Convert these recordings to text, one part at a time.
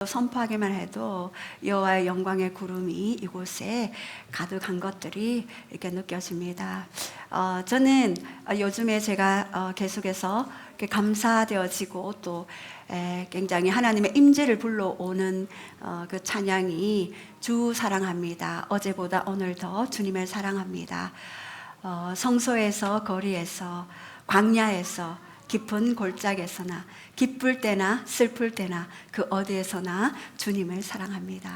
선포하기만 해도 여호와의 영광의 구름이 이곳에 가득한 것들이 이렇게 느껴집니다. 저는 요즘에 제가 계속해서 감사되어지고 또 굉장히 하나님의 임재를 불러오는 그 찬양이 주 사랑합니다. 어제보다 오늘 더 주님을 사랑합니다. 성소에서, 거리에서, 광야에서, 깊은 골짜기에서나, 기쁠 때나 슬플 때나 그 어디에서나 주님을 사랑합니다.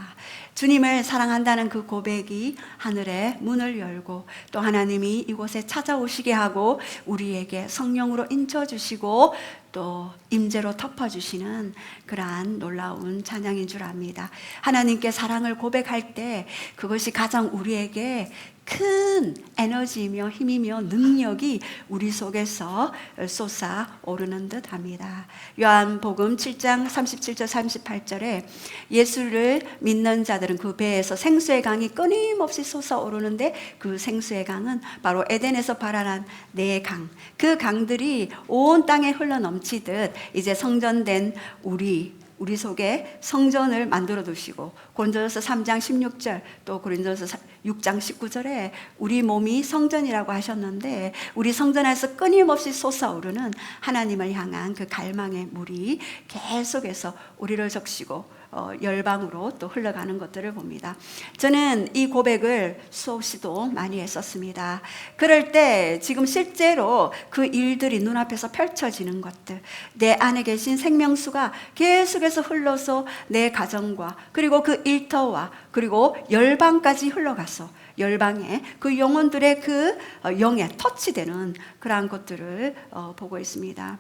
주님을 사랑한다는 그 고백이 하늘의 문을 열고 또 하나님이 이곳에 찾아오시게 하고 우리에게 성령으로 인쳐주시고 또 임재로 덮어주시는 그러한 놀라운 찬양인 줄 압니다. 하나님께 사랑을 고백할 때 그것이 가장 우리에게 큰 에너지이며 힘이며 능력이 우리 속에서 솟아오르는 듯 합니다. 요한복음 7장 37절 38절에 예수를 믿는 자들은 그 배에서 생수의 강이 끊임없이 솟아오르는데 그 생수의 강은 바로 에덴에서 발현한 네 강, 그 강들이 온 땅에 흘러넘치듯 이제 성전된 우리 속에 성전을 만들어 두시고 고린도전서 3장 16절 또 고린도전서 6장 19절에 우리 몸이 성전이라고 하셨는데 우리 성전에서 끊임없이 솟아오르는 하나님을 향한 그 갈망의 물이 계속해서 우리를 적시고 열방으로 또 흘러가는 것들을 봅니다. 저는 이 고백을 수없이도 많이 했었습니다. 그럴 때 지금 실제로 그 일들이 눈앞에서 펼쳐지는 것들, 내 안에 계신 생명수가 계속해서 흘러서 내 가정과 그리고 그 일터와 그리고 열방까지 흘러가서 열방에 그 영혼들의 그 영에 터치되는 그러한 것들을 보고 있습니다.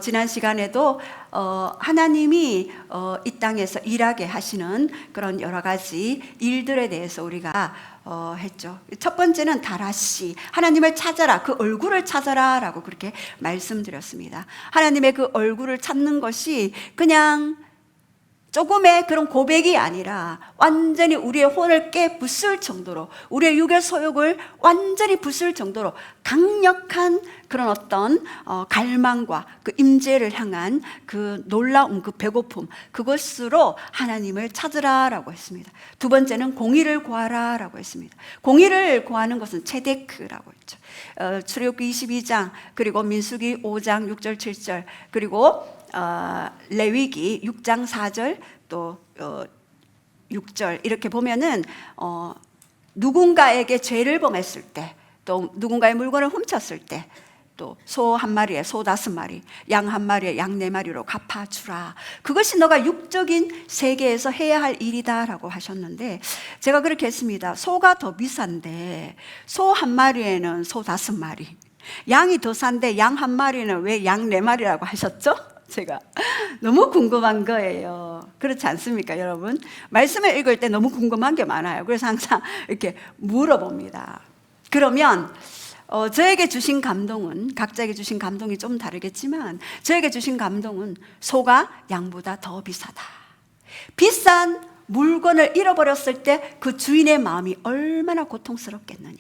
지난 시간에도 하나님이 이 땅에서 일하게 하시는 그런 여러 가지 일들에 대해서 우리가 했죠. 첫 번째는 다라시, 하나님을 찾아라, 그 얼굴을 찾아라 라고 그렇게 말씀드렸습니다. 하나님의 그 얼굴을 찾는 것이 그냥 조금의 그런 고백이 아니라 완전히 우리의 혼을 깨부술 정도로, 우리의 육의 소욕을 완전히 부술 정도로 강력한 그런 어떤 갈망과 그 임재를 향한 그 놀라운 그 배고픔, 그것으로 하나님을 찾으라라고 했습니다. 두 번째는 공의를 구하라라고 했습니다. 공의를 구하는 것은 체데크라고 했죠. 출애굽기 22장 그리고 민수기 5장 6절 7절 그리고 레위기 6장 4절 또 6절 이렇게 보면은 누군가에게 죄를 범했을 때 또 누군가의 물건을 훔쳤을 때 또 소 한 마리에 소 5마리, 양 한 마리에 양 4마리로 갚아주라. 그것이 너가 육적인 세계에서 해야 할 일이다라고 하셨는데 제가 그렇게 했습니다. 소가 더 비싼데 소 한 마리에는 소 5마리, 양이 더 싼데 양 한 마리는 왜 양 4마리라고 하셨죠? 제가 너무 궁금한 거예요. 그렇지 않습니까, 여러분? 말씀을 읽을 때 너무 궁금한 게 많아요. 그래서 항상 이렇게 물어봅니다. 그러면 저에게 주신 감동은, 각자에게 주신 감동이 좀 다르겠지만 저에게 주신 감동은 소가 양보다 더 비싸다. 비싼 물건을 잃어버렸을 때 그 주인의 마음이 얼마나 고통스럽겠느냐.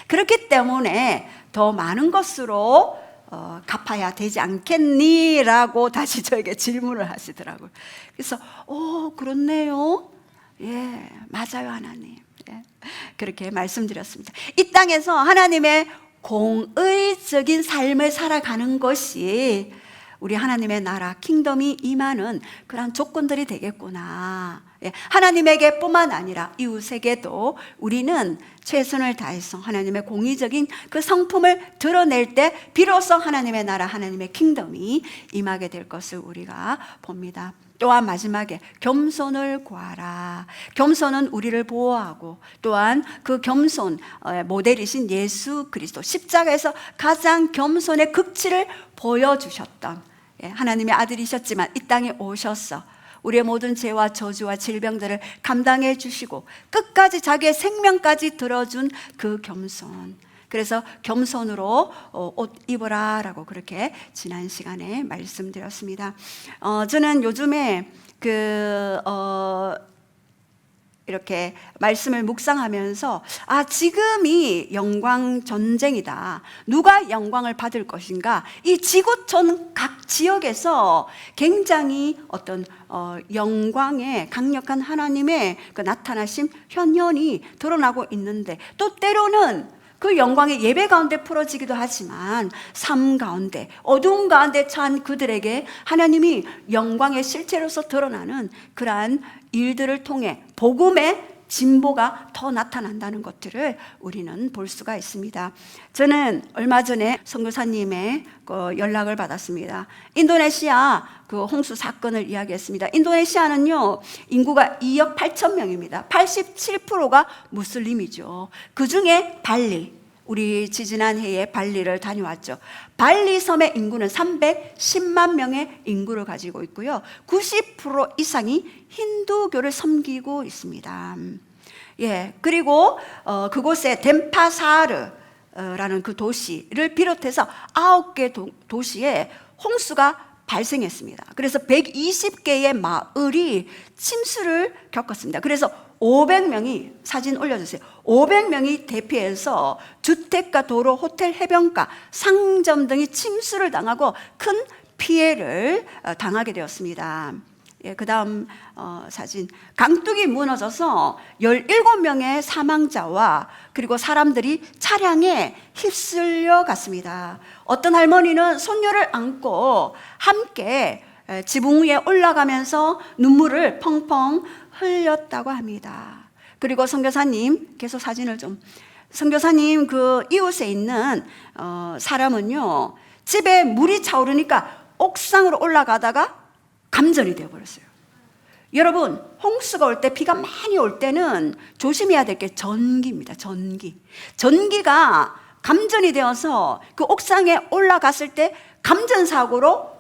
그렇기 때문에 더 많은 것으로 갚아야 되지 않겠니? 라고 다시 저에게 질문을 하시더라고요. 그래서 그렇네요. 예, 맞아요, 하나님. 예, 그렇게 말씀드렸습니다. 이 땅에서 하나님의 공의적인 삶을 살아가는 것이 우리 하나님의 나라 킹덤이 임하는 그런 조건들이 되겠구나. 하나님에게 뿐만 아니라 이웃에게도 우리는 최선을 다해서 하나님의 공의적인 그 성품을 드러낼 때 비로소 하나님의 나라, 하나님의 킹덤이 임하게 될 것을 우리가 봅니다. 또한 마지막에 겸손을 구하라. 겸손은 우리를 보호하고 또한 그 겸손 모델이신 예수 그리스도, 십자가에서 가장 겸손의 극치를 보여주셨던 하나님의 아들이셨지만 이 땅에 오셔서 우리의 모든 죄와 저주와 질병들을 감당해 주시고 끝까지 자기의 생명까지 들어준 그 겸손. 그래서 겸손으로 옷 입어라 라고 그렇게 지난 시간에 말씀드렸습니다. 저는 요즘에 이렇게 말씀을 묵상하면서 지금이 영광 전쟁이다. 누가 영광을 받을 것인가? 이 지구촌 각 지역에서 굉장히 어떤 영광의 강력한 하나님의 그 나타나심 현현이 드러나고 있는데, 또 때로는 그 영광의 예배 가운데 풀어지기도 하지만 삶 가운데, 어두움 가운데 처한 그들에게 하나님이 영광의 실체로서 드러나는 그러한 일들을 통해 복음의 진보가 더 나타난다는 것들을 우리는 볼 수가 있습니다. 저는 얼마 전에 선교사님의 연락을 받았습니다. 인도네시아 그 홍수 사건을 이야기했습니다. 인도네시아는요, 인구가 2억 8천 명입니다. 87%가 무슬림이죠. 그 중에 발리, 우리 지지난 해에 발리를 다녀왔죠. 발리 섬의 인구는 310만 명의 인구를 가지고 있고요. 90% 이상이 힌두교를 섬기고 있습니다. 그리고 그곳에 덴파사르라는 그 도시를 비롯해서 9개 도시에 홍수가 발생했습니다. 그래서 120개의 마을이 침수를 겪었습니다. 그래서 500명이, 사진 올려주세요. 500명이 대피해서 주택가, 도로, 호텔, 해변가, 상점 등이 침수를 당하고 큰 피해를 당하게 되었습니다. 그 다음 사진. 강둑이 무너져서 17명의 사망자와 그리고 사람들이 차량에 휩쓸려 갔습니다. 어떤 할머니는 손녀를 안고 함께 지붕 위에 올라가면서 눈물을 펑펑 흘렸다고 합니다. 그리고 선교사님, 계속 사진을 좀. 선교사님 그 이웃에 있는 사람은요, 집에 물이 차오르니까 옥상으로 올라가다가 감전이 되어버렸어요. 여러분, 홍수가 올 때, 비가 많이 올 때는 조심해야 될 게 전기입니다. 전기가 감전이 되어서 그 옥상에 올라갔을 때 감전사고로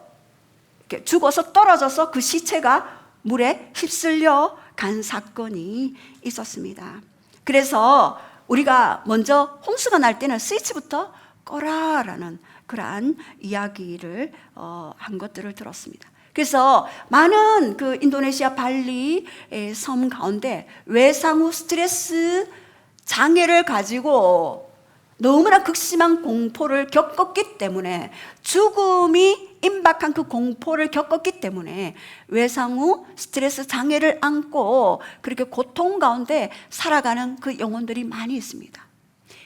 이렇게 죽어서 떨어져서 그 시체가 물에 휩쓸려 간 사건이 있었습니다. 그래서 우리가 먼저 홍수가 날 때는 스위치부터 꺼라라는 그러한 이야기를 한 것들을 들었습니다. 그래서 많은 그 인도네시아 발리 섬 가운데 외상후 스트레스 장애를 가지고 너무나 극심한 공포를 겪었기 때문에, 죽음이 임박한 그 공포를 겪었기 때문에 외상후 스트레스 장애를 안고 그렇게 고통 가운데 살아가는 그 영혼들이 많이 있습니다.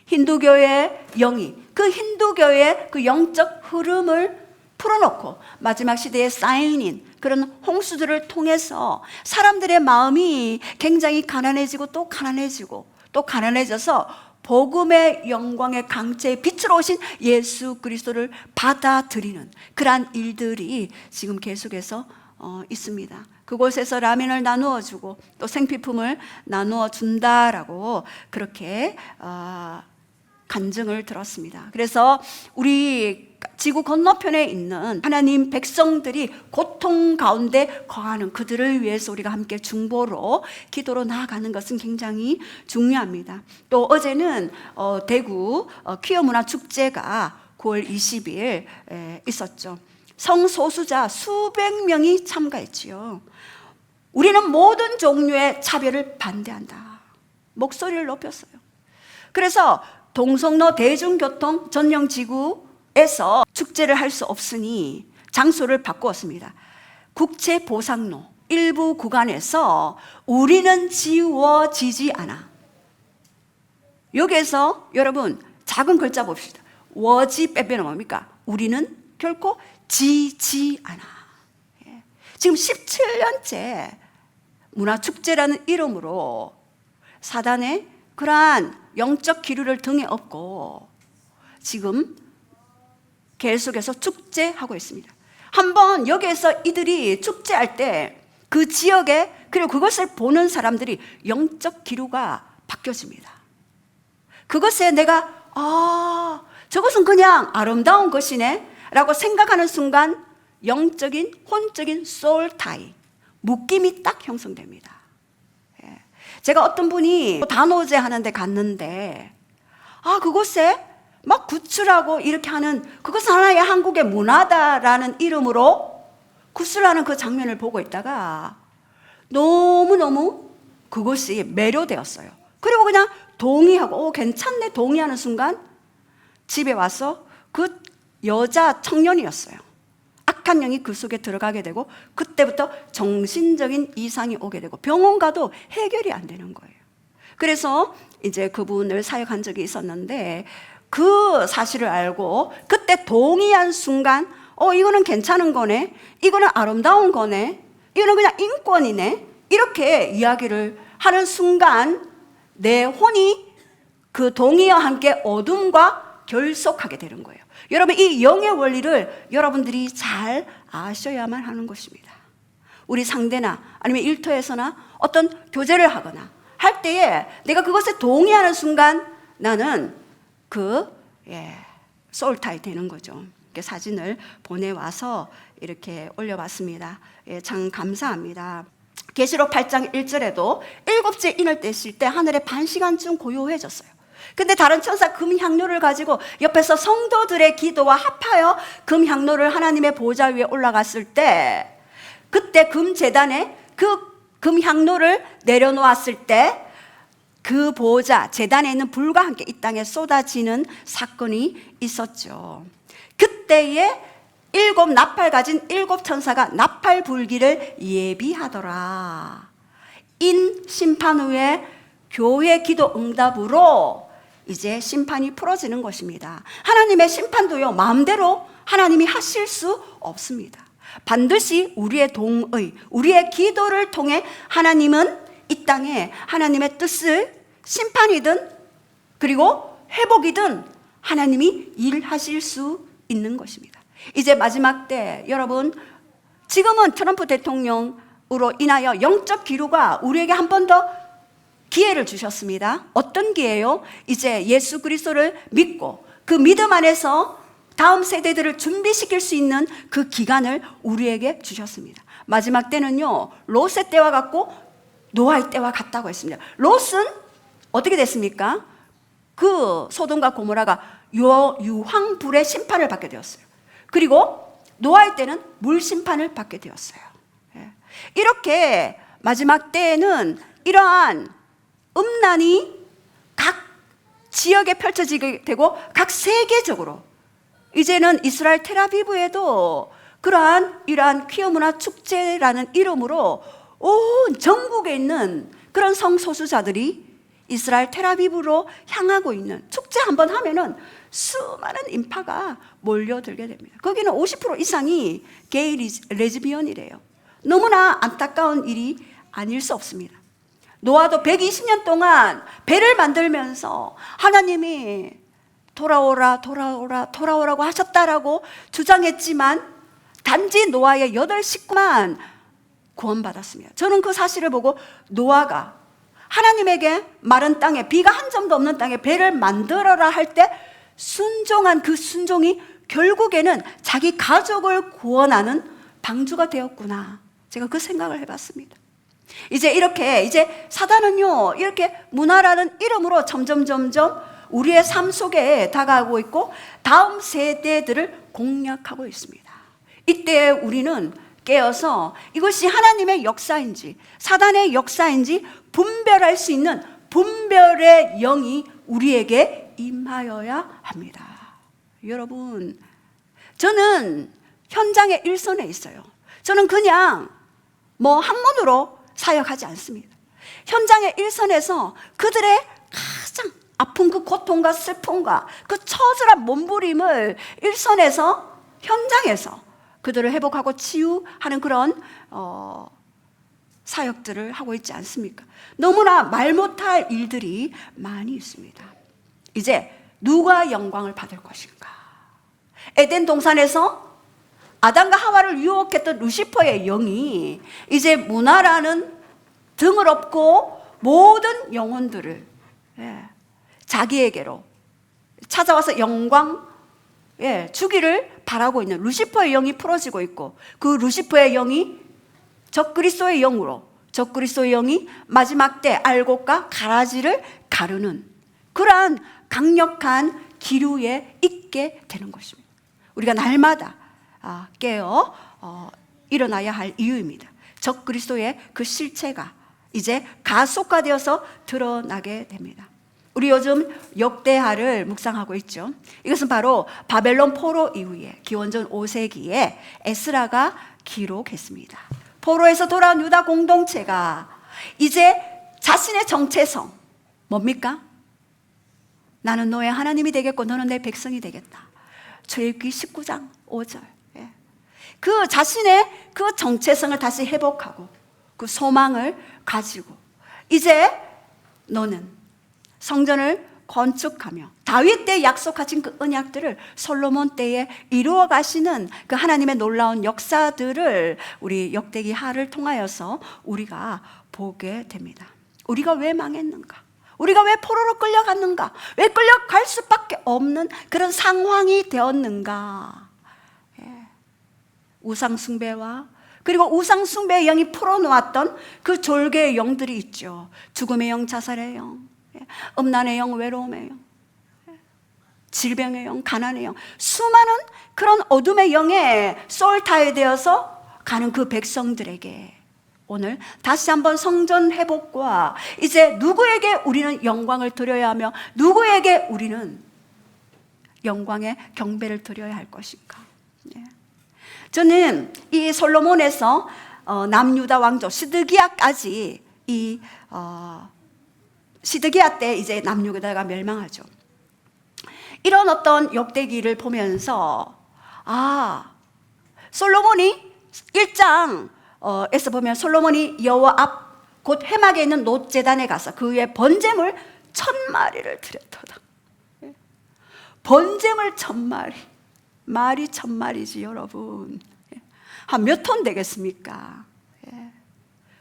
힌두교의 영이 그 힌두교의 그 영적 흐름을 풀어놓고 마지막 시대에 쌓인 그런 홍수들을 통해서 사람들의 마음이 굉장히 가난해지고 또 가난해지고 또 가난해져서 복음의 영광의 강체의 빛으로 오신 예수 그리스도를 받아들이는 그러한 일들이 지금 계속해서 있습니다. 그곳에서 라면을 나누어 주고 또 생필품을 나누어 준다라고 그렇게 간증을 들었습니다. 그래서 우리 지구 건너편에 있는 하나님 백성들이 고통 가운데 거하는 그들을 위해서 우리가 함께 중보로 기도로 나아가는 것은 굉장히 중요합니다. 또 어제는 대구 퀴어 문화 축제가 9월 20일 있었죠. 성소수자 수백 명이 참가했지요. 우리는 모든 종류의 차별을 반대한다. 목소리를 높였어요. 그래서 동성로 대중교통 전용지구에서 축제를 할 수 없으니 장소를 바꾸었습니다. 국제보상로 일부 구간에서 우리는 지워지지 않아. 여기에서 여러분 작은 글자 봅시다. 워지 빼빼는 뭡니까? 우리는 결코 지지 않아. 지금 17년째 문화축제라는 이름으로 사단의 그러한 영적 기류를 등에 업고 지금 계속해서 축제하고 있습니다. 한번 여기에서 이들이 축제할 때 그 지역에, 그리고 그것을 보는 사람들이 영적 기류가 바뀌어집니다. 그것에 내가 저것은 그냥 아름다운 것이네 라고 생각하는 순간 영적인 혼적인 소울 타이, 묶임이 딱 형성됩니다. 제가 어떤 분이 단오제 하는데 갔는데 그곳에 막 구슬하고 이렇게 하는, 그것은 하나의 한국의 문화다라는 이름으로 구슬하는 그 장면을 보고 있다가 너무너무 그것이 매료되었어요. 그리고 그냥 동의하고 괜찮네 동의하는 순간 집에 와서 그 여자 청년이었어요. 악한 영이 그 속에 들어가게 되고 그때부터 정신적인 이상이 오게 되고 병원 가도 해결이 안 되는 거예요. 그래서 이제 그분을 사역한 적이 있었는데 그 사실을 알고 그때 동의한 순간 이거는 괜찮은 거네, 이거는 아름다운 거네, 이거는 그냥 인권이네, 이렇게 이야기를 하는 순간 내 혼이 그 동의와 함께 어둠과 결속하게 되는 거예요. 여러분, 이 영의 원리를 여러분들이 잘 아셔야만 하는 것입니다. 우리 상대나 아니면 일터에서나 어떤 교제를 하거나 할 때에 내가 그것에 동의하는 순간 나는 소울타이 되는 거죠. 이렇게 사진을 보내와서 이렇게 올려봤습니다. 참 감사합니다. 계시록 8장 1절에도 7째 인을 뗐을 때 하늘에 반 시간쯤 고요해졌어요. 근데 다른 천사 금향로를 가지고 옆에서 성도들의 기도와 합하여 금향로를 하나님의 보좌 위에 올라갔을 때 그때 금제단에 그 금향로를 내려놓았을 때 그 보좌, 제단에 있는 불과 함께 이 땅에 쏟아지는 사건이 있었죠. 그때에 7 나팔 가진 7 천사가 나팔 불기를 예비하더라. 인 심판 후에 교회 기도 응답으로 이제 심판이 풀어지는 것입니다. 하나님의 심판도요, 마음대로 하나님이 하실 수 없습니다. 반드시 우리의 동의, 우리의 기도를 통해 하나님은 이 땅에 하나님의 뜻을 심판이든 그리고 회복이든 하나님이 일하실 수 있는 것입니다. 이제 마지막 때 여러분, 지금은 트럼프 대통령으로 인하여 영적 기류가 우리에게 한 번 더 기회를 주셨습니다. 어떤 기회요? 이제 예수 그리스도를 믿고 그 믿음 안에서 다음 세대들을 준비시킬 수 있는 그 기간을 우리에게 주셨습니다. 마지막 때는요, 롯의 때와 같고 노아의 때와 같다고 했습니다. 롯은 어떻게 됐습니까? 그 소돔과 고모라가 유황불의 심판을 받게 되었어요. 그리고 노아의 때는 물 심판을 받게 되었어요. 이렇게 마지막 때에는 이러한 음란이 각 지역에 펼쳐지게 되고 각 세계적으로 이제는 이스라엘 텔아비브에도 이러한 퀴어 문화 축제라는 이름으로 온 전국에 있는 그런 성소수자들이 이스라엘 텔아비브로 향하고 있는 축제 한번 하면은 수많은 인파가 몰려들게 됩니다. 거기는 50% 이상이 게이 레즈비언이래요. 너무나 안타까운 일이 아닐 수 없습니다. 노아도 120년 동안 배를 만들면서 하나님이 돌아오라고 하셨다라고 주장했지만 단지 노아의 8 식구만 구원받았습니다. 저는 그 사실을 보고 노아가 하나님에게 마른 땅에, 비가 한 점도 없는 땅에 배를 만들어라 할 때 순종한 그 순종이 결국에는 자기 가족을 구원하는 방주가 되었구나. 제가 그 생각을 해봤습니다. 이제 사단은요, 이렇게 문화라는 이름으로 점점 우리의 삶 속에 다가오고 있고 다음 세대들을 공략하고 있습니다. 이때 우리는 깨어서 이것이 하나님의 역사인지 사단의 역사인지 분별할 수 있는 분별의 영이 우리에게 임하여야 합니다. 여러분, 저는 현장의 일선에 있어요. 저는 그냥 학문으로 사역하지 않습니다. 현장의 일선에서 그들의 가장 아픈 그 고통과 슬픔과 그 처절한 몸부림을 일선에서 현장에서 그들을 회복하고 치유하는 그런 사역들을 하고 있지 않습니까? 너무나 말 못할 일들이 많이 있습니다. 이제 누가 영광을 받을 것인가? 에덴 동산에서 아담과 하와를 유혹했던 루시퍼의 영이 이제 문화라는 등을 업고 모든 영혼들을 자기에게로 찾아와서 영광 주기를 바라고 있는 루시퍼의 영이 풀어지고 있고, 그 루시퍼의 영이 적그리스도의 영으로, 적그리스도의 영이 마지막 때 알곡과 가라지를 가르는 그러한 강력한 기류에 있게 되는 것입니다. 우리가 날마다 깨어 일어나야 할 이유입니다. 적그리스도의 그 실체가 이제 가속화되어서 드러나게 됩니다. 우리 요즘 역대하를 묵상하고 있죠. 이것은 바로 바벨론 포로 이후에 기원전 5세기에 에스라가 기록했습니다. 포로에서 돌아온 유다 공동체가 이제 자신의 정체성 뭡니까? 나는 너의 하나님이 되겠고 너는 내 백성이 되겠다. 출애굽기 19장 5절. 그 자신의 그 정체성을 다시 회복하고 그 소망을 가지고 이제 너는 성전을 건축하며 다윗 때 약속하신 그 언약들을 솔로몬 때에 이루어 가시는 그 하나님의 놀라운 역사들을 우리 역대기하를 통하여서 우리가 보게 됩니다. 우리가 왜 망했는가? 우리가 왜 포로로 끌려갔는가? 왜 끌려갈 수밖에 없는 그런 상황이 되었는가? 우상숭배와 그리고 우상숭배의 영이 풀어놓았던 그 졸개의 영들이 있죠. 죽음의 영, 자살의 영, 음란의 영, 외로움의 영, 질병의 영, 가난의 영, 수많은 그런 어둠의 영에 솔타이되어서 가는 그 백성들에게 오늘 다시 한번 성전 회복과 이제 누구에게 우리는 영광을 드려야 하며 누구에게 우리는 영광의 경배를 드려야 할 것인가? 저는 이 솔로몬에서 남유다 왕조 시드기야까지 이 시드기야 때 이제 남유다가 멸망하죠. 이런 어떤 역대기를 보면서 솔로몬이 1장에서 보면 솔로몬이 여호와 앞 곧 회막에 있는 놋제단에 가서 그 위에 번제물 1000마리를 드렸도다. 번제물 1000마리, 말이 1000마리지 여러분. 한 몇 톤 되겠습니까?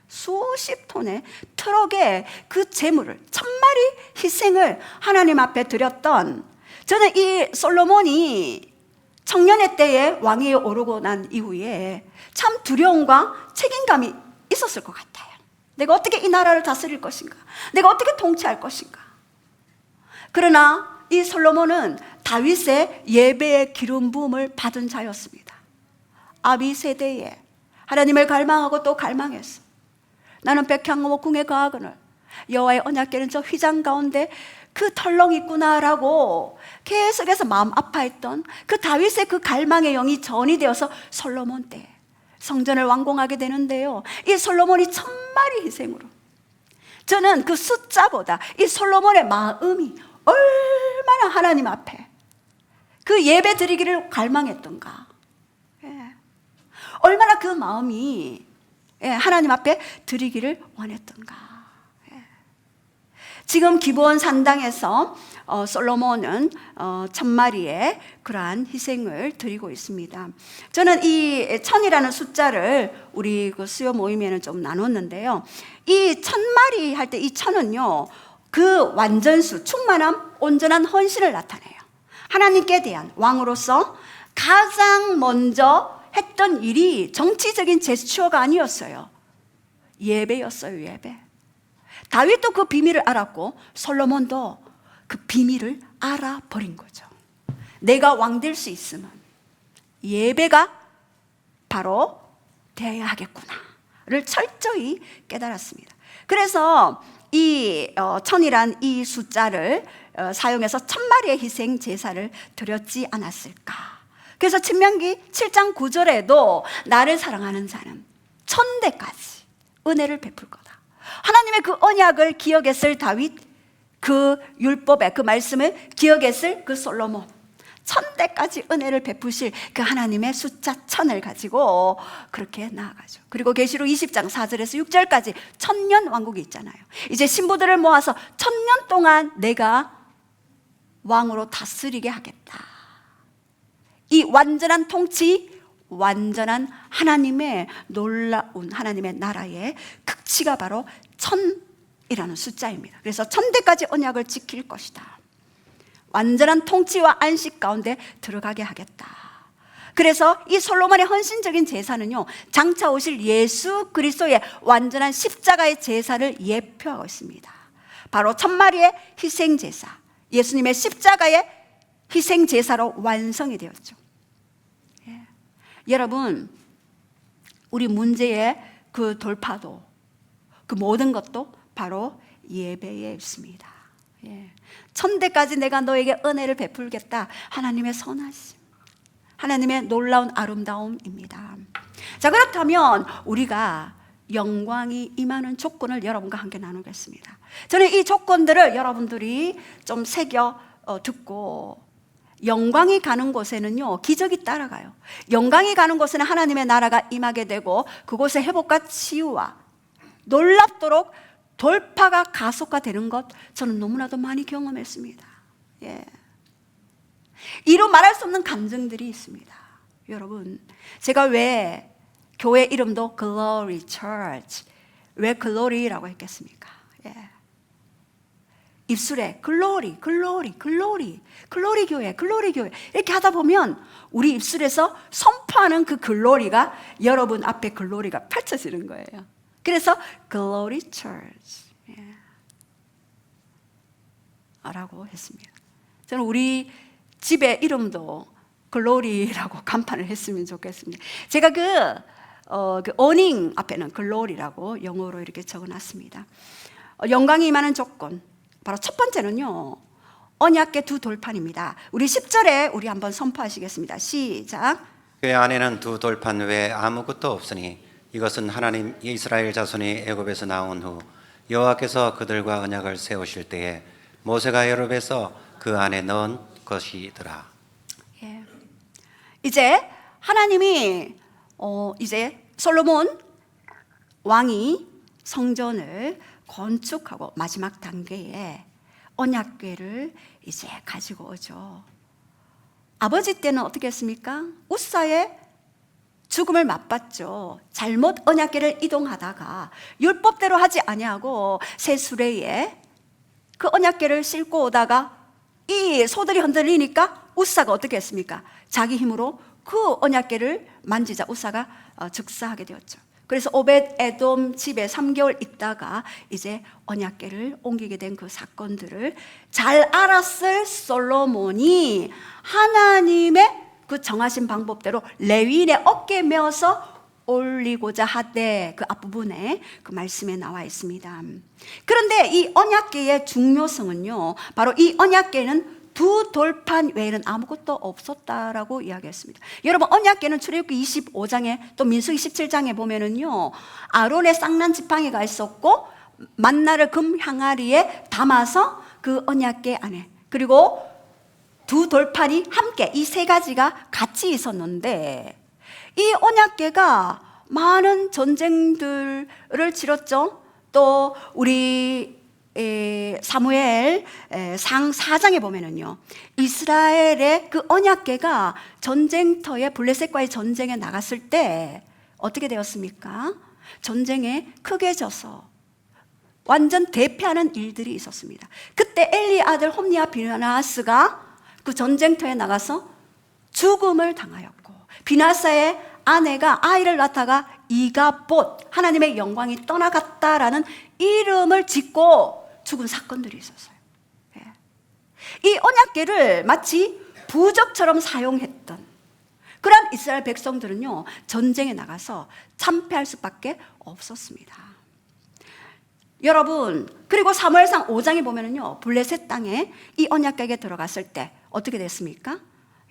수십 톤의 트럭에 그 제물을 1000마리 희생을 하나님 앞에 드렸던, 저는 이 솔로몬이 청년의 때에 왕위에 오르고 난 이후에 참 두려움과 책임감이 있었을 것 같아요. 내가 어떻게 이 나라를 다스릴 것인가? 내가 어떻게 통치할 것인가? 그러나 이 솔로몬은 다윗의 예배의 기름 부음을 받은 자였습니다. 아비 세대에 하나님을 갈망하고 또 갈망했어. 나는 백향목 궁에 거하거늘 여호와의 언약궤는 저 휘장 가운데 그 털렁 있구나라고 계속해서 마음 아파했던 그 다윗의 그 갈망의 영이 전이 되어서 솔로몬 때 성전을 완공하게 되는데요, 이 솔로몬이 1000마리 희생으로, 저는 그 숫자보다 이 솔로몬의 마음이 얼마나 하나님 앞에 그 예배 드리기를 갈망했던가, 얼마나 그 마음이 하나님 앞에 드리기를 원했던가. 지금 기브온 산당에서 솔로몬은 1000마리의 그러한 희생을 드리고 있습니다. 저는 이 1000이라는 숫자를 우리 그 수요 모임에는 좀 나눴는데요, 이 1000마리 할 때 이 1000은요 그 완전수, 충만함, 온전한 헌신을 나타내요. 하나님께 대한 왕으로서 가장 먼저 했던 일이 정치적인 제스처가 아니었어요. 예배였어요. 예배. 다윗도 그 비밀을 알았고 솔로몬도 그 비밀을 알아버린 거죠. 내가 왕 될 수 있으면 예배가 바로 되어야 하겠구나를 철저히 깨달았습니다. 그래서 이 1000이란 이 숫자를 사용해서 1000마리의 희생 제사를 드렸지 않았을까. 그래서 신명기 7장 9절에도 나를 사랑하는 자는 1000대까지 은혜를 베풀 거다. 하나님의 그 언약을 기억했을 다윗, 그 율법의 그 말씀을 기억했을 그 솔로몬, 1000대까지 은혜를 베푸실 그 하나님의 숫자 1000을 가지고 그렇게 나아가죠. 그리고 계시록 20장 4절에서 6절까지 1000년 왕국이 있잖아요. 이제 신부들을 모아서 1000년 동안 내가 왕으로 다스리게 하겠다. 이 완전한 통치, 완전한 하나님의 놀라운 하나님의 나라의 극치가 바로 1000이라는 숫자입니다. 그래서 1000대까지 언약을 지킬 것이다. 완전한 통치와 안식 가운데 들어가게 하겠다. 그래서 이 솔로몬의 헌신적인 제사는요, 장차 오실 예수 그리스도의 완전한 십자가의 제사를 예표하고 있습니다. 바로 1000마리의 희생 제사, 예수님의 십자가의 희생 제사로 완성이 되었죠. 여러분, 우리 문제의 그 돌파도, 그 모든 것도 바로 예배에 있습니다. 예. 천대까지 내가 너에게 은혜를 베풀겠다. 하나님의 선하심, 하나님의 놀라운 아름다움입니다. 자, 그렇다면 우리가 영광이 임하는 조건을 여러분과 함께 나누겠습니다. 저는 이 조건들을 여러분들이 좀 새겨 듣고, 영광이 가는 곳에는요 기적이 따라가요. 영광이 가는 곳에는 하나님의 나라가 임하게 되고, 그곳에 회복과 치유와 놀랍도록 돌파가 가속화되는 것, 저는 너무나도 많이 경험했습니다. 예. 이루 말할 수 없는 감정들이 있습니다. 여러분, 제가 왜 교회 이름도 Glory Church, 왜 Glory라고 했겠습니까? 예. 입술에 글로리, 글로리, 글로리, 글로리 교회, 글로리 교회 이렇게 하다 보면 우리 입술에서 선포하는 그 글로리가 여러분 앞에 글로리가 펼쳐지는 거예요. 그래서 Glory Church, 예. 라고 했습니다. 저는 우리 집의 이름도 글로리라고 간판을 했으면 좋겠습니다. 제가 그 어닝 앞에는 글로리라고 영어로 이렇게 적어놨습니다. 영광이 임하는 조건, 바로 첫 번째는요 언약궤 두 돌판입니다. 우리 10절에 우리 한번 선포하시겠습니다. 시작. 궤 안에는 두 돌판 외에 아무것도 없으니 이것은 하나님 이스라엘 자손이 애굽에서 나온 후 여호와께서 그들과 언약을 세우실 때에 모세가 여룹에서 그 안에 넣은 것이더라. 예. 이제 하나님이 이제 솔로몬 왕이 성전을 건축하고 마지막 단계에 언약궤를 이제 가지고 오죠. 아버지 때는 어떻게 했습니까? 우사의 죽음을 맛봤죠. 잘못 언약궤를 이동하다가 율법대로 하지 아니하고 새 수레에 그 언약궤를 싣고 오다가 이 소들이 흔들리니까 우사가 어떻게 했습니까? 자기 힘으로 그 언약궤를 만지자 우사가 즉사하게 되었죠. 그래서 오벳 에돔 집에 3개월 있다가 이제 언약궤를 옮기게 된 그 사건들을 잘 알았을 솔로몬이 하나님의 그 정하신 방법대로 레위인의 어깨에 메어서 올리고자 하되, 그 앞부분에 그 말씀에 나와 있습니다. 그런데 이 언약궤의 중요성은요, 바로 이 언약궤는 두 돌판 외에는 아무것도 없었다라고 이야기했습니다. 여러분, 언약궤는 출애굽기 25장에 또 민수기 17장에 보면은요 아론의 쌍난 지팡이가 있었고 만나를 금 항아리에 담아서 그 언약궤 안에, 그리고 두 돌판이 함께, 이 세 가지가 같이 있었는데 이 언약궤가 많은 전쟁들을 치렀죠. 또 우리 사무엘 상 4장에 보면은요 이스라엘의 그 언약궤가 전쟁터에 블레셋과의 전쟁에 나갔을 때 어떻게 되었습니까? 전쟁에 크게 져서 완전 대패하는 일들이 있었습니다. 그때 엘리 아들 홈니와 비나스가 그 전쟁터에 나가서 죽음을 당하였고, 비나사의 아내가 아이를 낳다가 이가봇, 하나님의 영광이 떠나갔다라는 이름을 짓고 죽은 사건들이 있었어요. 이 언약궤를 마치 부적처럼 사용했던 그런 이스라엘 백성들은요 전쟁에 나가서 참패할 수밖에 없었습니다. 여러분, 그리고 사무엘상 5장에 보면은요 블레셋 땅에 이 언약궤에 들어갔을 때 어떻게 됐습니까?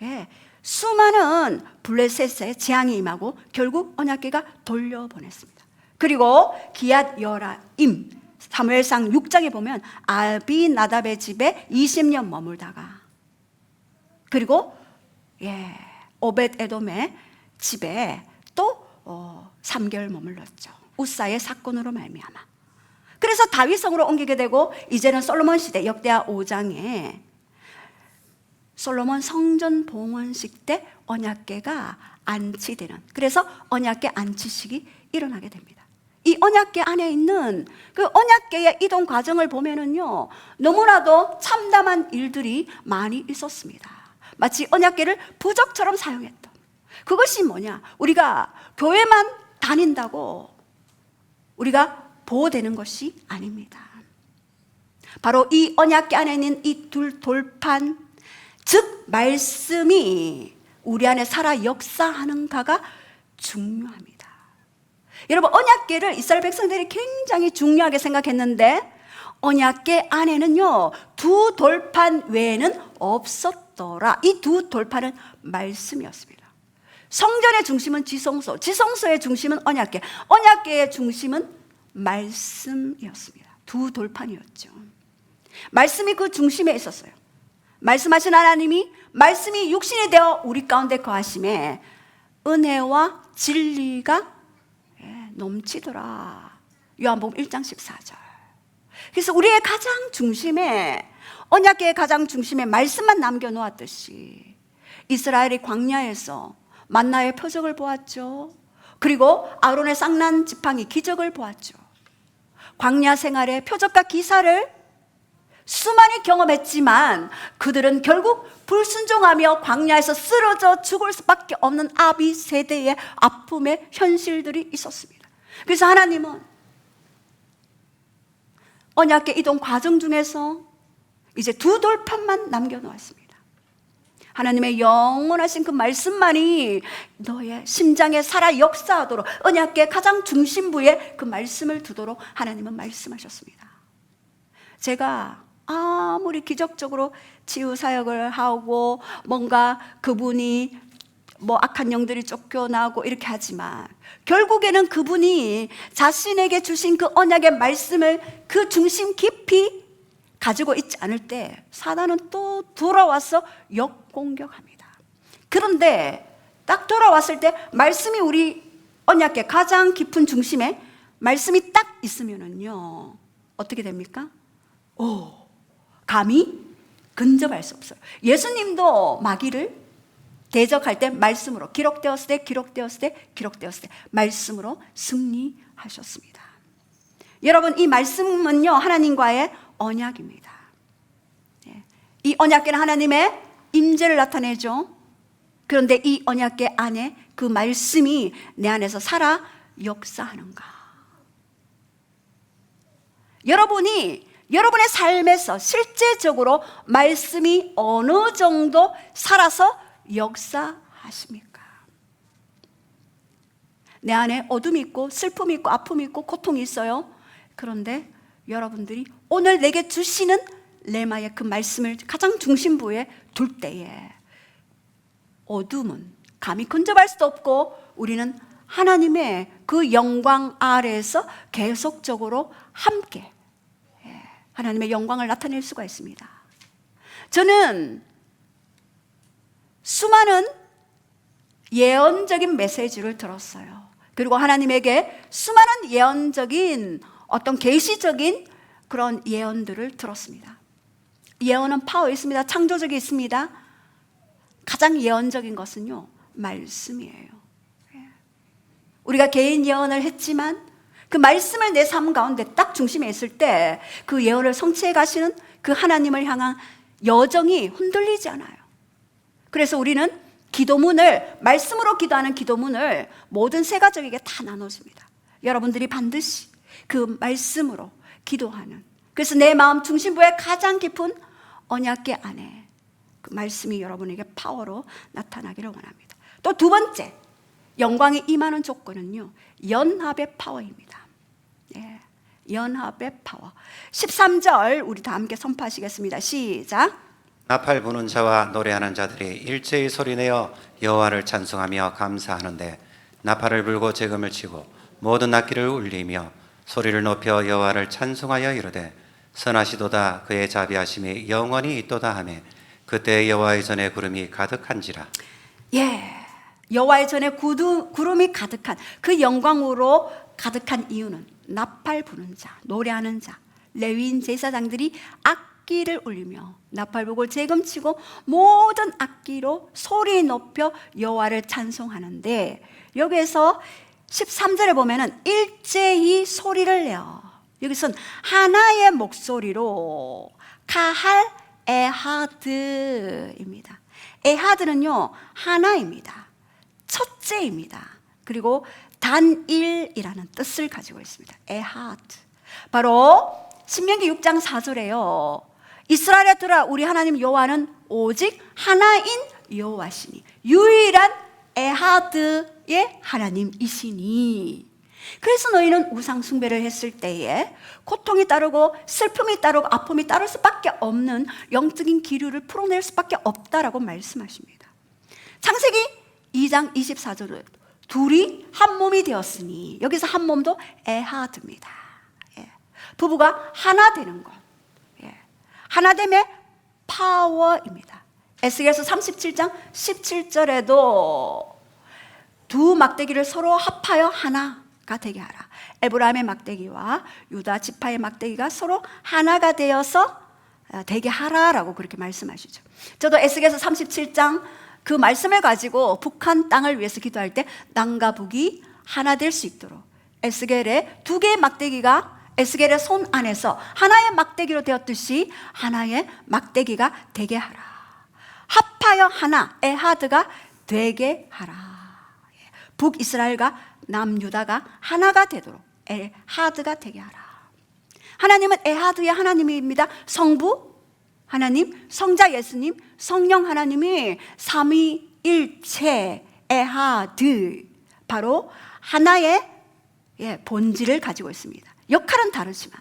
예, 수많은 블레셋의 재앙이 임하고 결국 언약궤가 돌려보냈습니다. 그리고 기앗 여라임, 사무엘상 6장에 보면 아비나답의 집에 20년 머물다가, 그리고 오벳 에돔의 집에 또 3개월 머물렀죠. 우사의 사건으로 말미암아. 그래서 다윗성으로 옮기게 되고, 이제는 솔로몬 시대 역대하 5장에 솔로몬 성전 봉헌식 때 언약궤가 안치되는, 그래서 언약궤 안치식이 일어나게 됩니다. 이 언약궤 안에 있는 그 언약궤의 이동 과정을 보면은요 너무나도 참담한 일들이 많이 있었습니다. 마치 언약궤를 부적처럼 사용했던, 그것이 뭐냐, 우리가 교회만 다닌다고 우리가 보호되는 것이 아닙니다. 바로 이 언약궤 안에 있는 이 둘 돌판, 즉 말씀이 우리 안에 살아 역사하는가가 중요합니다. 여러분, 언약궤를 이스라엘 백성들이 굉장히 중요하게 생각했는데 언약궤 안에는요, 두 돌판 외에는 없었더라. 이 두 돌판은 말씀이었습니다. 성전의 중심은 지성소, 지성소의 중심은 언약궤, 언약궤의 중심은 말씀이었습니다. 두 돌판이었죠. 말씀이 그 중심에 있었어요. 말씀하신 하나님이 말씀이 육신이 되어 우리 가운데 거하심에 은혜와 진리가 넘치더라. 요한복음 1장 14절. 그래서 우리의 가장 중심에, 언약궤의 가장 중심에 말씀만 남겨놓았듯이 이스라엘이 광야에서 만나의 표적을 보았죠. 그리고 아론의 쌍난 지팡이 기적을 보았죠. 광야 생활의 표적과 기사를 수많이 경험했지만 그들은 결국 불순종하며 광야에서 쓰러져 죽을 수밖에 없는 아비 세대의 아픔의 현실들이 있었습니다. 그래서 하나님은 언약궤 이동 과정 중에서 이제 두 돌판만 남겨놓았습니다. 하나님의 영원하신 그 말씀만이 너의 심장에 살아 역사하도록, 언약궤 가장 중심부에 그 말씀을 두도록 하나님은 말씀하셨습니다. 제가 아무리 기적적으로 치유 사역을 하고 뭔가 그분이 악한 영들이 쫓겨나고 이렇게 하지만 결국에는 그분이 자신에게 주신 그 언약의 말씀을 그 중심 깊이 가지고 있지 않을 때 사단은 또 돌아와서 역공격합니다. 그런데 딱 돌아왔을 때 말씀이 우리 언약궤 가장 깊은 중심에 말씀이 딱 있으면은요, 어떻게 됩니까? 감히 근접할 수 없어요. 예수님도 마귀를 대적할 때 말씀으로, 기록되었을 때 말씀으로 승리하셨습니다. 여러분, 이 말씀은요, 하나님과의 언약입니다. 이 언약궤는 하나님의 임재를 나타내죠. 그런데 이 언약궤 안에 그 말씀이 내 안에서 살아 역사하는가? 여러분의 삶에서 실제적으로 말씀이 어느 정도 살아서 역사하십니까? 내 안에 어둠이 있고 슬픔이 있고 아픔이 있고 고통이 있어요. 그런데 여러분들이 오늘 내게 주시는 레마의 그 말씀을 가장 중심부에 둘 때에 어둠은 감히 근접할 수도 없고 우리는 하나님의 그 영광 아래에서 계속적으로 함께 하나님의 영광을 나타낼 수가 있습니다. 저는 수많은 예언적인 메시지를 들었어요. 그리고 하나님에게 수많은 예언적인 어떤 계시적인 그런 예언들을 들었습니다. 예언은 파워 있습니다. 창조적이 있습니다. 가장 예언적인 것은요, 말씀이에요. 우리가 개인 예언을 했지만 그 말씀을 내 삶 가운데 딱 중심에 있을 때 그 예언을 성취해 가시는 그 하나님을 향한 여정이 흔들리지 않아요. 그래서 우리는 기도문을, 말씀으로 기도하는 기도문을 모든 세 가족에게 다 나눠줍니다. 여러분들이 반드시 그 말씀으로 기도하는, 그래서 내 마음 중심부의 가장 깊은 언약궤 안에 그 말씀이 여러분에게 파워로 나타나기를 원합니다. 또 두 번째, 영광이 임하는 조건은요, 연합의 파워입니다. 연합의 파워. 13절 우리 다 함께 선포하시겠습니다. 시작. 나팔 부는 자와 노래하는 자들이 일제히 소리내어 여호와를 찬송하며 감사하는데 나팔을 불고 재금을 치고 모든 악기를 울리며 소리를 높여 여호와를 찬송하여 이르되 선하시도다 그의 자비하심이 영원히 있도다 하매 그때 여호와의 전에 구름이 가득한지라. 여호와의 전에 구름이 가득한 그 영광으로 가득한 이유는 나팔 부는 자, 노래하는 자, 레위인 제사장들이 악기를 울리며 나팔 불고 재금치고 모든 악기로 소리 높여 여호와를 찬송하는데, 여기에서 13절에 보면은 일제히 소리를 내어, 여기서는 하나의 목소리로 카할 에하드입니다. 에하드는요, 하나입니다. 첫째입니다. 그리고 단일이라는 뜻을 가지고 있습니다. 에하드. 바로 신명기 6장 4절에요. 이스라엘에 들어 우리 하나님 여호와는 오직 하나인 여호와시니 유일한 에하드의 하나님이시니. 그래서 너희는 우상 숭배를 했을 때에 고통이 따르고 슬픔이 따르고 아픔이 따를 수밖에 없는 영적인 기류를 풀어낼 수밖에 없다라고 말씀하십니다. 창세기 2장 24절에 둘이 한 몸이 되었으니, 여기서 한 몸도 에하드입니다. 예. 부부가 하나 되는 것, 예. 하나됨의 파워입니다. 에스겔서 37장 17절에도 두 막대기를 서로 합하여 하나가 되게 하라. 에브라임의 막대기와 유다 지파의 막대기가 서로 하나가 되어서 되게 하라라고 그렇게 말씀하시죠. 저도 에스겔서 37장 그 말씀을 가지고 북한 땅을 위해서 기도할 때 남과 북이 하나 될 수 있도록 에스겔의 두 개의 막대기가 에스겔의 손 안에서 하나의 막대기로 되었듯이 하나의 막대기가 되게 하라. 합하여 하나, 에하드가 되게 하라. 북이스라엘과 남유다가 하나가 되도록 에하드가 되게 하라. 하나님은 에하드의 하나님입니다. 성부 하나님, 성자 예수님, 성령 하나님이 삼위일체 에하드, 바로 하나의 본질을 가지고 있습니다. 역할은 다르지만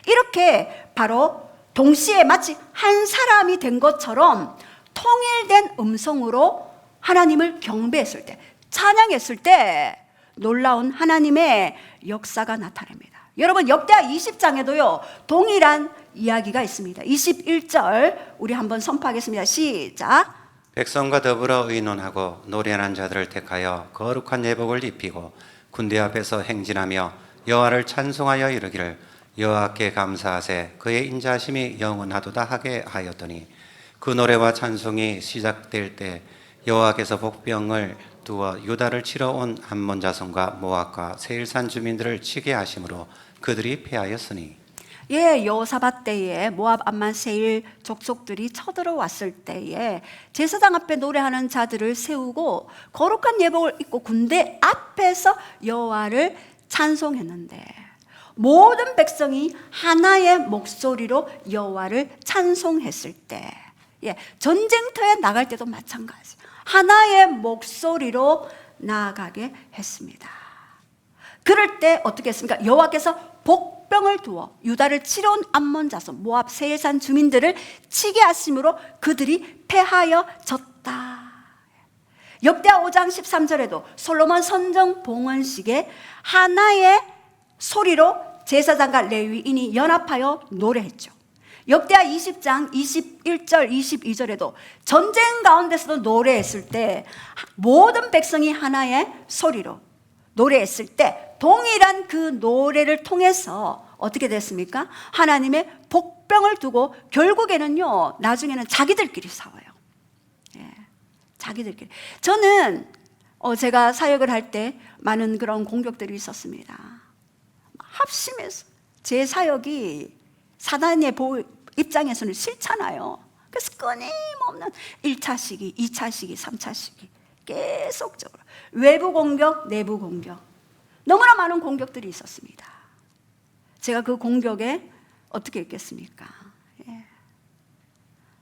이렇게 바로 동시에 마치 한 사람이 된 것처럼 통일된 음성으로 하나님을 경배했을 때, 찬양했을 때 놀라운 하나님의 역사가 나타납니다. 여러분, 역대하 20장에도요 동일한 이야기가 있습니다. 21절 우리 한번 선포하겠습니다. 시작. 백성과 더불어 의논하고 노련한 자들을 택하여 거룩한 예복을 입히고 군대 앞에서 행진하며 여호와를 찬송하여 이르기를 여호와께 감사하세 그의 인자하심이 영원하도다 하게 하였더니, 그 노래와 찬송이 시작될 때 여호와께서 복병을 두어 유다를 치러 온 암몬 자손과 모압과 세일산 주민들을 치게 하심으로 그들이 패하였으니. 예, 여호사밧 때에 모압, 암몬, 세일 족속들이 쳐들어왔을 때에 제사장 앞에 노래하는 자들을 세우고 거룩한 예복을 입고 군대 앞에서 여호와를 찬송했는데, 모든 백성이 하나의 목소리로 여호와를 찬송했을 때, 전쟁터에 나갈 때도 마찬가지, 하나의 목소리로 나아가게 했습니다. 그럴 때 어떻게 했습니까? 여호와께서 복병을 두어 유다를 치러 온 암몬 자손, 모압, 세일산 주민들을 치게 하심으로 그들이 패하여졌다. 역대하 5장 13절에도 솔로몬 선정 봉헌식에 하나의 소리로 제사장과 레위인이 연합하여 노래했죠. 역대하 20장 21절 22절에도 전쟁 가운데서도 노래했을 때 모든 백성이 하나의 소리로 노래했을 때 동일한 그 노래를 통해서 어떻게 됐습니까? 하나님의 복병을 두고 결국에는요, 나중에는 자기들끼리 싸워요. 자기들끼리. 저는 제가 사역을 할 때 많은 그런 공격들이 있었습니다. 합심해서 제 사역이 사단의 입장에서는 싫잖아요. 그래서 끊임없는 1차 시기, 2차 시기, 3차 시기 계속적으로 외부 공격, 내부 공격, 너무나 많은 공격들이 있었습니다. 제가 그 공격에 어떻게 했겠습니까?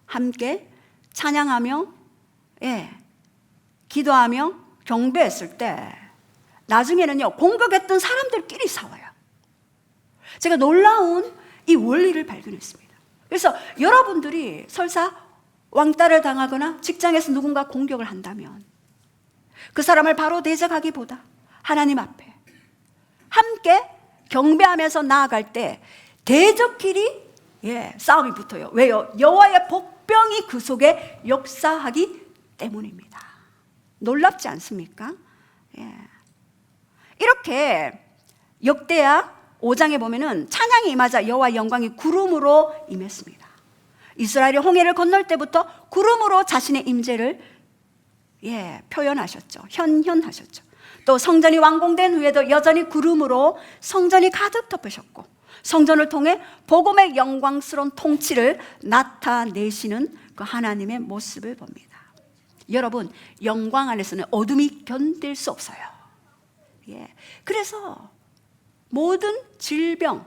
함께 찬양하며 기도하며 경배했을 때 나중에는요, 공격했던 사람들끼리 싸워요. 제가 놀라운 이 원리를 발견했습니다. 그래서 여러분들이 설사 왕따를 당하거나 직장에서 누군가 공격을 한다면 그 사람을 바로 대적하기보다 하나님 앞에 함께 경배하면서 나아갈 때 대적끼리 싸움이 붙어요. 왜요? 여호와의 복병이 그 속에 역사하기 때문입니다. 놀랍지 않습니까? 이렇게 역대하 5장에 보면은 찬양이 임하자 여호와 영광이 구름으로 임했습니다. 이스라엘이 홍해를 건널 때부터 구름으로 자신의 임재를 표현하셨죠. 현현하셨죠. 또 성전이 완공된 후에도 여전히 구름으로 성전이 가득 덮으셨고, 성전을 통해 복음의 영광스러운 통치를 나타내시는 그 하나님의 모습을 봅니다. 여러분, 영광 안에서는 어둠이 견딜 수 없어요. 그래서 모든 질병,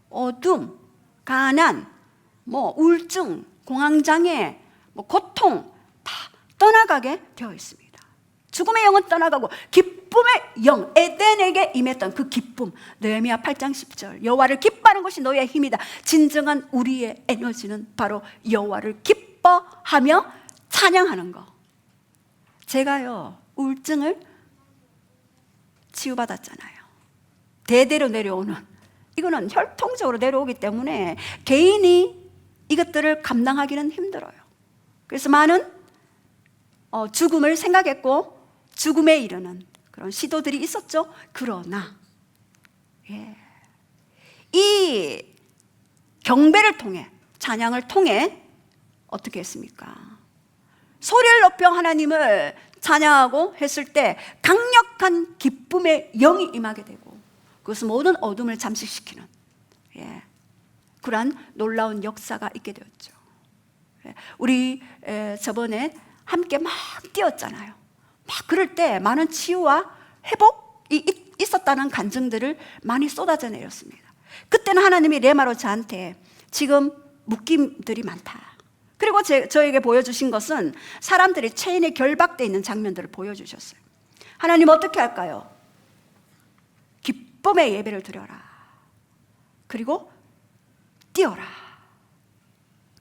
어둠, 가난, 우울증, 공황장애, 고통 다 떠나가게 되어 있습니다. 죽음의 영은 떠나가고 기쁨의 영, 에덴에게 임했던 그 기쁨. 느헤미야 8장 10절. 여호와를 기뻐하는 것이 너희의 힘이다. 진정한 우리의 에너지는 바로 여호와를 기뻐하며 찬양하는 거. 제가요, 우울증을 치유받았잖아요. 대대로 내려오는, 이거는 혈통적으로 내려오기 때문에 개인이 이것들을 감당하기는 힘들어요. 그래서 많은 죽음을 생각했고 죽음에 이르는 그런 시도들이 있었죠. 그러나 이 경배를 통해, 찬양을 통해 어떻게 했습니까? 소리를 높여 하나님을 찬양하고 했을 때 강력한 기쁨의 영이 임하게 되고, 그것은 모든 어둠을 잠식시키는 그러한 놀라운 역사가 있게 되었죠. 우리 저번에 함께 막 뛰었잖아요. 막 그럴 때 많은 치유와 회복이 있었다는 간증들을 많이 쏟아져 내렸습니다. 그때는 하나님이 레마로 저한테 지금 묶임들이 많다. 그리고 저에게 보여주신 것은 사람들이 체인에 결박되어 있는 장면들을 보여주셨어요. 하나님 어떻게 할까요? 기쁨의 예배를 드려라. 그리고 뛰어라.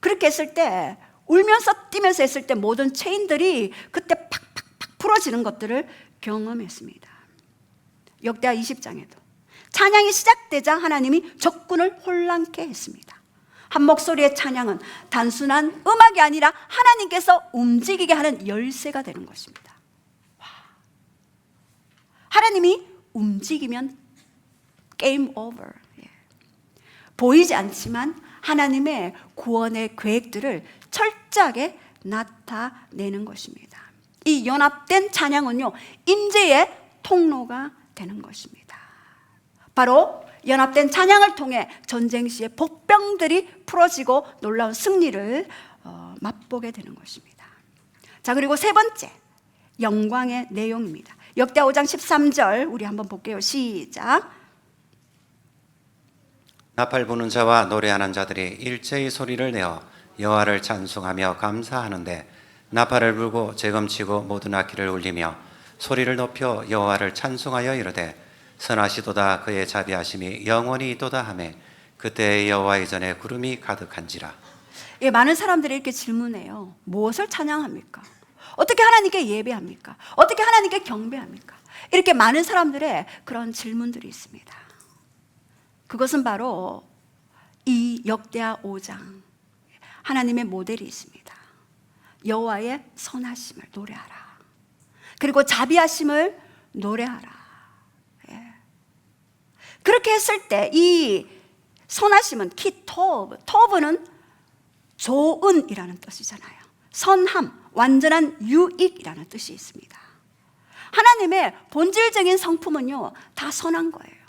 그렇게 했을 때, 울면서 뛰면서 했을 때 모든 체인들이 그때 팍팍팍 풀어지는 것들을 경험했습니다. 역대하 20장에도 찬양이 시작되자 하나님이 적군을 혼란케 했습니다. 한 목소리의 찬양은 단순한 음악이 아니라 하나님께서 움직이게 하는 열쇠가 되는 것입니다. 하나님이 움직이면 게임 오버. 보이지 않지만 하나님의 구원의 계획들을 철저하게 나타내는 것입니다. 이 연합된 찬양은요, 임재의 통로가 되는 것입니다. 바로 연합된 찬양을 통해 전쟁 시에 복병들이 풀어지고 놀라운 승리를 맛보게 되는 것입니다. 자, 그리고 세 번째, 영광의 내용입니다. 역대하 5장 13절 우리 한번 볼게요. 시작. 나팔 부는 자와 노래하는 자들이 일제히 소리를 내어 여호와를 찬송하며 감사하는데, 나팔을 불고 재검치고 모든 악기를 울리며 소리를 높여 여호와를 찬송하여 이르되, 선하시도다 그의 자비하심이 영원히 있도다 하매 그때 여호와의 전에 구름이 가득한지라. 많은 사람들이 이렇게 질문해요. 무엇을 찬양합니까? 어떻게 하나님께 예배합니까? 어떻게 하나님께 경배합니까? 이렇게 많은 사람들의 그런 질문들이 있습니다. 그것은 바로 이 역대하 5장 하나님의 모델이 있습니다. 여호와의 선하심을 노래하라. 그리고 자비하심을 노래하라. 그렇게 했을 때 이 선하심은 키토브, 토브는 좋은이라는 뜻이잖아요. 선함, 완전한 유익이라는 뜻이 있습니다. 하나님의 본질적인 성품은요, 다 선한 거예요.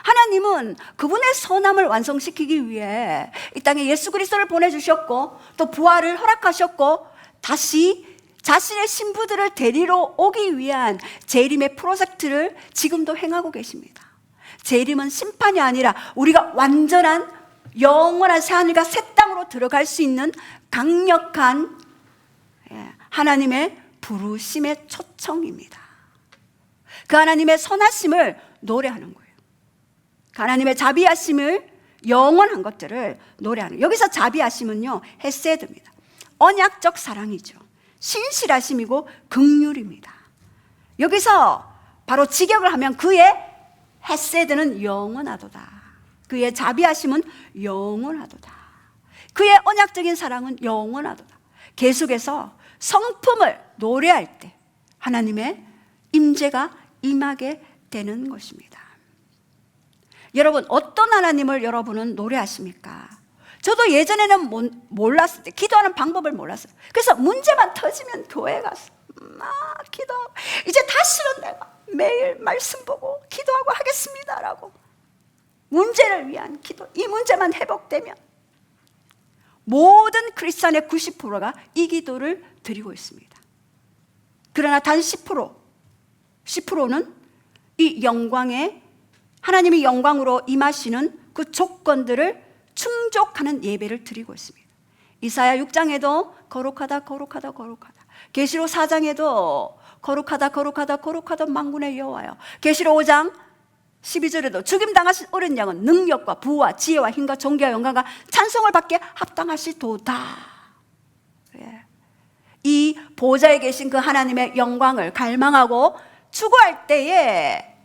하나님은 그분의 선함을 완성시키기 위해 이 땅에 예수 그리스도를 보내주셨고, 또 부활을 허락하셨고, 다시 자신의 신부들을 데리러 오기 위한 재림의 프로젝트를 지금도 행하고 계십니다. 재림은 심판이 아니라 우리가 완전한 영원한 새하늘과 새 땅으로 들어갈 수 있는 강력한 하나님의 부르심의 초청입니다. 그 하나님의 선하심을 노래하는 거예요. 그 하나님의 자비하심을, 영원한 것들을 노래하는 거예요. 여기서 자비하심은요, 헤세드입니다. 언약적 사랑이죠. 신실하심이고 긍휼입니다. 여기서 바로 직역을 하면 그의 헤세드는 영원하도다. 그의 자비하심은 영원하도다. 그의 언약적인 사랑은 영원하도다. 계속해서 성품을 노래할 때 하나님의 임재가 임하게 되는 것입니다. 여러분, 어떤 하나님을 여러분은 노래하십니까? 저도 예전에는 몰랐을 때, 기도하는 방법을 몰랐어요. 그래서 문제만 터지면 교회 가서 막 기도, 이제 다시는 내가 매일 말씀 보고 기도하고 하겠습니다라고, 문제를 위한 기도, 이 문제만 회복되면 모든 크리스찬의 90%가 이 기도를 드리고 있습니다. 그러나 단 10%는 이 영광에, 하나님이 영광으로 임하시는 그 조건들을 충족하는 예배를 드리고 있습니다. 이사야 6장에도 거룩하다 거룩하다 거룩하다, 계시록 4장에도 거룩하다 만군의 여호와여. 계시록 5장 12절에도 죽임당하신 어린 양은 능력과 부와 지혜와 힘과 존귀와 영광과 찬송을 받게 합당하시도다. 예. 이 보좌에 계신 그 하나님의 영광을 갈망하고 추구할 때에,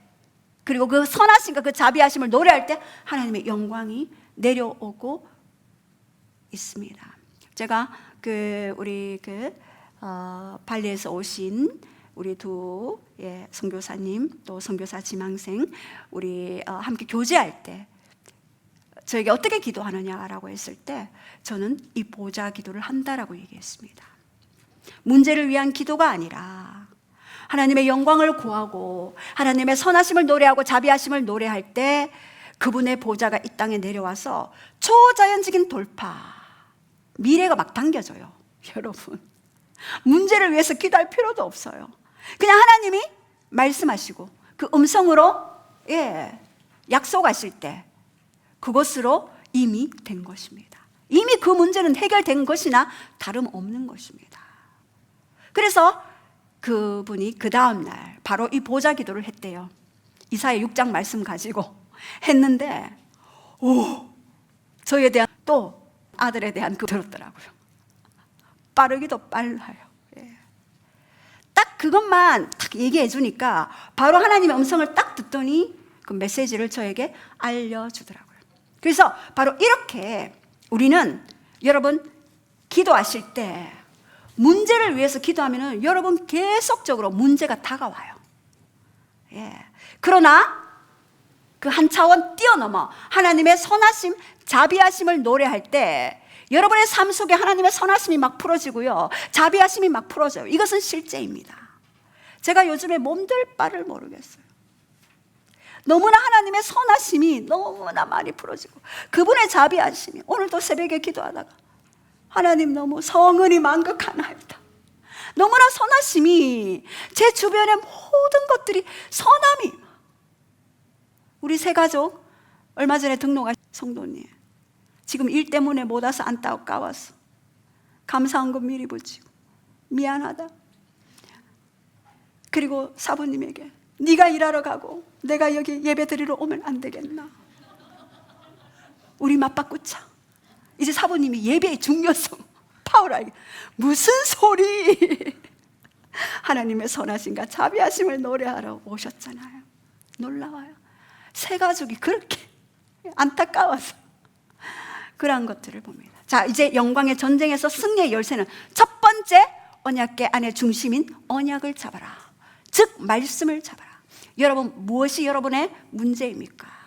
그리고 그 선하심과 그 자비하심을 노래할 때 하나님의 영광이 내려오고 있습니다. 제가 발리에서 오신 우리 두 선교사님, 또 선교사 지망생, 우리 함께 교제할 때 저에게 어떻게 기도하느냐라고 했을 때 저는 이 보좌 기도를 한다라고 얘기했습니다. 문제를 위한 기도가 아니라 하나님의 영광을 구하고 하나님의 선하심을 노래하고 자비하심을 노래할 때 그분의 보좌가 이 땅에 내려와서 초자연적인 돌파, 미래가 막 당겨져요. 여러분, 문제를 위해서 기도할 필요도 없어요. 그냥 하나님이 말씀하시고 그 음성으로 약속하실 때 그것으로 이미 된 것입니다. 이미 그 문제는 해결된 것이나 다름없는 것입니다. 그래서 그분이 그 다음날 바로 이 보좌 기도를 했대요. 이사야 6장 말씀 가지고 했는데, 저에 대한, 또 아들에 대한 들었더라고요. 빠르기도 빨라요. 딱 그것만 딱 얘기해 주니까 바로 하나님의 음성을 딱 듣더니 그 메시지를 저에게 알려주더라고요. 그래서 바로 이렇게 우리는, 여러분, 기도하실 때 문제를 위해서 기도하면 여러분 계속적으로 문제가 다가와요. 그러나 그 한 차원 뛰어넘어 하나님의 선하심, 자비하심을 노래할 때 여러분의 삶 속에 하나님의 선하심이 막 풀어지고요, 자비하심이 막 풀어져요. 이것은 실제입니다. 제가 요즘에 몸둘 바를 모르겠어요. 너무나 하나님의 선하심이 너무나 많이 풀어지고 그분의 자비하심이, 오늘도 새벽에 기도하다가 하나님 너무 성은이 만극하나이다. 너무나 선하심이 제 주변의 모든 것들이 선함이, 우리 세 가족 얼마 전에 등록한 성도님 지금 일 때문에 못 와서 안타까워서 감사한금 미리 붙이고 미안하다. 그리고 사부님에게 네가 일하러 가고 내가 여기 예배 드리러 오면 안 되겠나. 우리 맞바꾸자. 이제 사부님이 예배의 중요성 파울하게, 무슨 소리. 하나님의 선하심과 자비하심을 노래하러 오셨잖아요. 놀라워요. 세 가족이 그렇게 안타까워서 그러한 것들을 봅니다. 자, 이제 영광의 전쟁에서 승리의 열쇠는 첫 번째, 언약궤 안의 중심인 언약을 잡아라. 즉 말씀을 잡아라. 여러분, 무엇이 여러분의 문제입니까?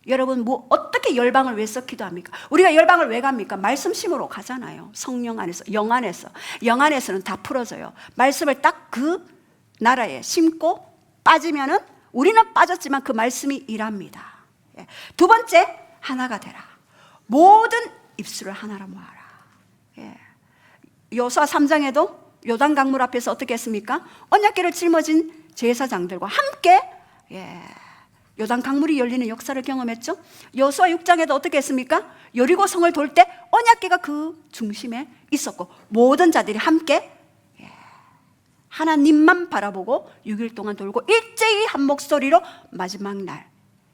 여러분, 어떻게 열방을 위해서 기도합니까? 우리가 열방을 왜 갑니까? 말씀심으로 가잖아요. 성령 안에서, 영 안에서. 영 안에서는 다 풀어져요. 말씀을 딱 그 나라에 심고 빠지면은 우리는 빠졌지만 그 말씀이 일합니다. 두 번째, 하나가 되라. 모든 입술을 하나로 모아라. 여호수아 3장에도 요단 강물 앞에서 어떻게 했습니까? 언약궤를 짊어진 제사장들과 함께 요단 강물이 열리는 역사를 경험했죠. 여호수아 6장에도 어떻게 했습니까? 여리고 성을 돌 때 언약궤가 그 중심에 있었고 모든 자들이 함께 하나님만 바라보고 6일 동안 돌고 일제히 한 목소리로 마지막 날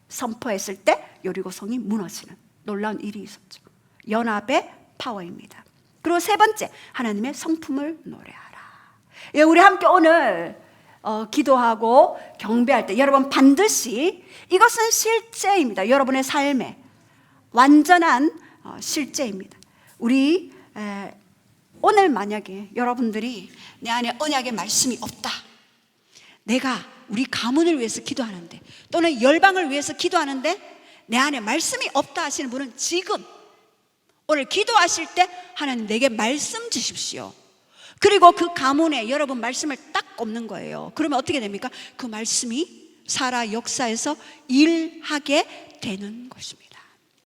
선포했을 때 여리고 성이 무너지는 놀라운 일이 있었죠. 연합의 파워입니다. 그리고 세 번째, 하나님의 성품을 노래하라. 우리 함께 오늘 기도하고 경배할 때 여러분 반드시, 이것은 실제입니다. 여러분의 삶에 완전한 실제입니다. 우리 오늘 만약에 여러분들이 내 안에 언약의 말씀이 없다, 내가 우리 가문을 위해서 기도하는데 또는 열방을 위해서 기도하는데 내 안에 말씀이 없다 하시는 분은 지금 오늘 기도하실 때 하나님 내게 말씀 주십시오. 그리고 그 가문에 여러분 말씀을 딱 꼽는 거예요. 그러면 어떻게 됩니까? 그 말씀이 살아 역사에서 일하게 되는 것입니다.